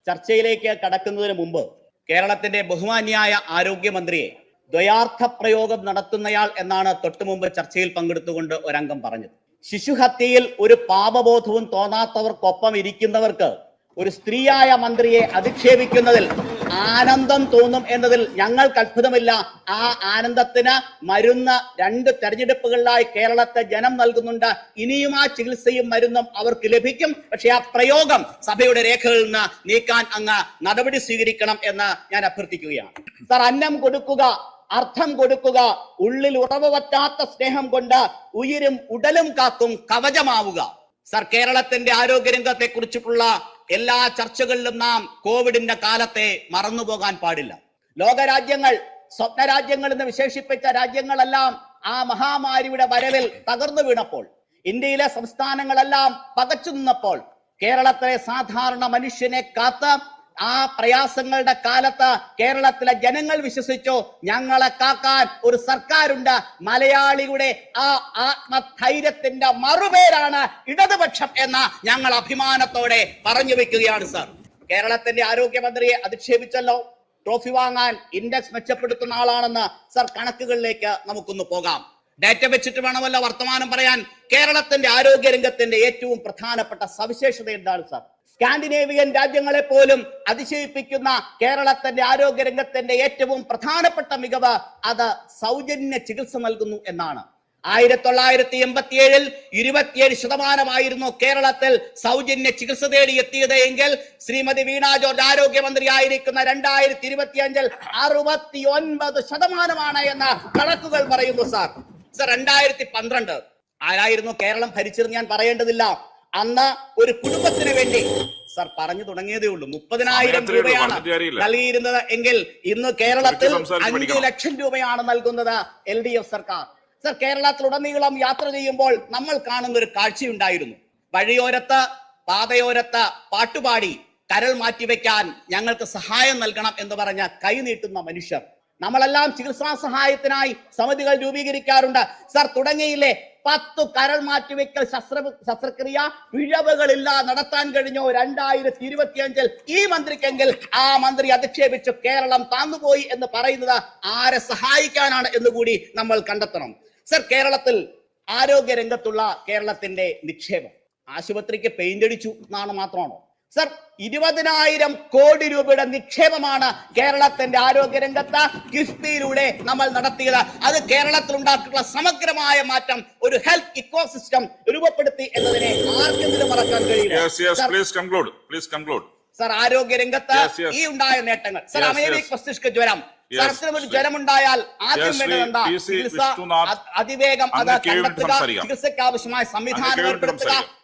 ചർച്ചയിലേക്ക് കടക്കുന്നതിന് മുമ്പ് കേരളത്തിന്റെ ബഹുമാന്യായ ആരോഗ്യമന്ത്രിയെ ദ്വയാർത്ഥ പ്രയോഗം നടത്തുന്നയാൾ എന്നാണ് തൊട്ടുമുമ്പ് ചർച്ചയിൽ പങ്കെടുത്തുകൊണ്ട് ഒരംഗം പറഞ്ഞത്. ശിശുഹത്യയിൽ ഒരു പാപബോധവും തോന്നാത്തവർക്കൊപ്പം ഇരിക്കുന്നവർക്ക് ഒരു സ്ത്രീയായ മന്ത്രിയെ അധിക്ഷേപിക്കുന്നതിൽ ആനന്ദം തോന്നും എന്നതിൽ ഞങ്ങൾക്ക് അത്ഭുതമില്ല. ആ ആനന്ദത്തിന് മരുന്ന് 2 തെരഞ്ഞെടുപ്പുകളിലായി കേരളത്തെ ജനം നൽകുന്നുണ്ട്. ഇനിയും ആ ചികിത്സയും മരുന്നും അവർക്ക് ലഭിക്കും. പക്ഷെ ആ പ്രയോഗം സഭയുടെ രേഖകളിൽ നിന്ന് നീക്കാൻ അങ്ങ് നടപടി സ്വീകരിക്കണം എന്ന് ഞാൻ അഭ്യർത്ഥിക്കുകയാണ്. സർ, അന്നം കൊടുക്കുക, അർത്ഥം കൊടുക്കുക, ഉള്ളിൽ ഉറവ് പറ്റാത്ത സ്നേഹം കൊണ്ട് ഉയിരും ഉടലും കാക്കും കവചമാവുക. സർ, കേരളത്തിന്റെ ആരോഗ്യരംഗത്തെ കുറിച്ചിട്ടുള്ള എല്ലാ ചർച്ചകളിലും നാം കോവിഡിന്റെ കാലത്തെ മറന്നുപോകാൻ പാടില്ല. ലോകരാജ്യങ്ങൾ, സ്വപ്ന രാജ്യങ്ങൾ എന്ന് വിശേഷിപ്പിച്ച രാജ്യങ്ങളെല്ലാം ആ മഹാമാരിയുടെ വരവിൽ തകർന്നു വീണപ്പോൾ, ഇന്ത്യയിലെ സംസ്ഥാനങ്ങളെല്ലാം പകച്ചു നിന്നപ്പോൾ, കേരളത്തിലെ സാധാരണ മനുഷ്യനെ കാത്ത് ആ പ്രയാസങ്ങളുടെ കാലത്ത് കേരളത്തിലെ ജനങ്ങൾ വിശ്വസിച്ചു, ഞങ്ങളെ കാക്കാൻ ഒരു സർക്കാരുണ്ട്. മലയാളിയുടെ ആ ആത്മധൈര്യത്തിന്റെ മറുപേരാണ് ഇടതുപക്ഷം എന്ന് ഞങ്ങൾ അഭിമാനത്തോടെ പറഞ്ഞു വെക്കുകയാണ്. സർ, കേരളത്തിന്റെ ആരോഗ്യമന്ത്രിയെ അധിക്ഷേപിച്ചല്ലോ. ട്രോഫി വാങ്ങാൻ ഇൻഡെക്സ് മെച്ചപ്പെടുത്തുന്ന ആളാണെന്ന് സർ കണക്കുകളിലേക്ക് നമുക്കൊന്ന് പോകാം. ഡാറ്റ വെച്ചിട്ട് വേണമല്ലോ വർത്തമാനം പറയാൻ. കേരളത്തിന്റെ ആരോഗ്യരംഗത്തിന്റെ ഏറ്റവും പ്രധാനപ്പെട്ട സവിശേഷത എന്താണ് സർ? സ്കാൻഡിനേവിയൻ രാജ്യങ്ങളെ പോലും അതിശയിപ്പിക്കുന്ന കേരളത്തിന്റെ ആരോഗ്യരംഗത്തിന്റെ ഏറ്റവും പ്രധാനപ്പെട്ട മികവ് അത് സൗജന്യ ചികിത്സ നൽകുന്നു എന്നാണ്. 1987 27% കേരളത്തിൽ സൗജന്യ ചികിത്സ തേടി എത്തിയത് എങ്കിൽ ശ്രീമതി വീണ ജോർജ് ആരോഗ്യമന്ത്രി ആയിരിക്കുന്ന 2025 69% എന്ന് കണക്കുകൾ പറയുന്നു. സാർ 2012 ആരായിരുന്നു കേരളം ഭരിച്ചിരുന്നു ഞാൻ പറയേണ്ടതില്ല. അന്ന് ഒരു കുടുംബത്തിന് വേണ്ടി സർ പറഞ്ഞു തുടങ്ങിയതേ ഉള്ളൂ 30,000 രൂപയാണ് നൽകിയിരുന്നത് എങ്കിൽ ഇന്ന് കേരളത്തിൽ 5 ലക്ഷം രൂപയാണ് നൽകുന്നത് LDF സർക്കാർ. സർ, കേരളത്തിലുടനീളം യാത്ര ചെയ്യുമ്പോൾ നമ്മൾ കാണുന്ന ഒരു കാഴ്ചയുണ്ടായിരുന്നു. വഴിയോരത്ത്, പാതയോരത്ത് പാട്ടുപാടി കരൾ മാറ്റിവെക്കാൻ ഞങ്ങൾക്ക് സഹായം നൽകണം എന്ന് പറഞ്ഞ കൈനീട്ടുന്ന മനുഷ്യർ. നമ്മളെല്ലാം ചികിത്സാ സഹായത്തിനായി സമിതികൾ രൂപീകരിക്കാറുണ്ട്. സർ, തുടങ്ങിയില്ലേ 10 കരൾ മാറ്റിവെക്കൽ ശസ്ത്രക്രിയ പിഴവുകളില്ല നടത്താൻ കഴിഞ്ഞോ 2025 ഈ മന്ത്രിക്കെങ്കിൽ ആ മന്ത്രി അധിക്ഷേപിച്ചു കേരളം താന്നുപോയി എന്ന് പറയുന്നത് ആരെ സഹായിക്കാനാണ് എന്ന് കൂടി നമ്മൾ കണ്ടെത്തണം. സർ, കേരളത്തിൽ ആരോഗ്യ രംഗത്തുള്ള കേരളത്തിന്റെ നിക്ഷേപം ആശുപത്രിക്ക് പെയിന്റ് അടിച്ചു എന്നാണ് മാത്രമാണോ? സർ, 20,000 കോടി രൂപയുടെ നിക്ഷേപമാണ് കേരളത്തിന്റെ ആരോഗ്യരംഗത്ത് കിഫ്ബിയിലൂടെ നമ്മൾ നടത്തിയത്. അത് കേരളത്തിൽ ഉണ്ടാക്കിയിട്ടുള്ള സമഗ്രമായ മാറ്റം, ഒരു ഹെൽത്ത് ഇക്കോസിസ്റ്റം രൂപപ്പെടുത്തി എന്നതിനെ ആർക്കെങ്കിലും മറക്കാൻ കഴിയില്ല. സർ, ആരോഗ്യരംഗത്ത് ഈ ഉണ്ടായ നേട്ടങ്ങൾ. സർ, അമേരിക് മസ്തിഷ്ക ജ്വരം, ഒരു ജ്വരമുണ്ടായാൽ ആദ്യം വേണ്ടതെന്താ? ചികിത്സ അതിവേഗം അത് കണ്ടെത്തുക, ചികിത്സയ്ക്ക് ആവശ്യമായ സംവിധാനം ഏർപ്പെടുത്തുക,